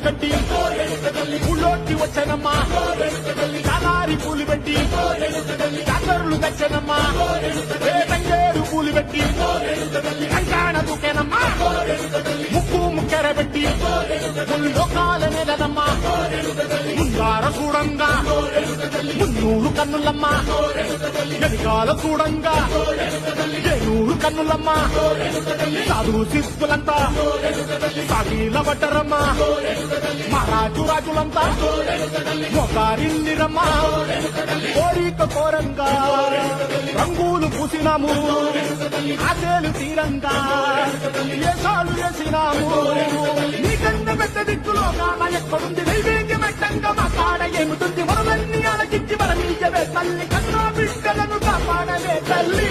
కట్టి ఊళ్ళోకి వచ్చనమ్మా కాలారి పూలు పెట్టి కాకరులు తెచ్చనమ్మా తంగేరు పూలు పెట్టి కంకాణ దూకేనమ్మా ముక్కు ముక్కెర పెట్టి లోకాల నెలదమ్మా ముందార చూడంగా మున్నూరు కన్నులమ్మా వెనకాల చూడంగా ఏనూరు కన్నులమ్మా సాధు శిస్తులంతా సాగిల పడ్డరమ్మా మహారాజు రాజులంతా ఒకరిల్లిరమ్మా కోరిక కోరంగా రంగులు పూసినాము ఆశలు తీరంగా వేషాలు వేసినాము నీకన్నా పెద్ద దిక్కులో కామ ఎక్కడుంది నైవేద్యం ఎట్టంగా మా కాడ ఏమిటుంది మనలన్నీ అలకించి మన నీయవే తల్లి కన్నా బిడ్డలను కాపాడవే తల్లి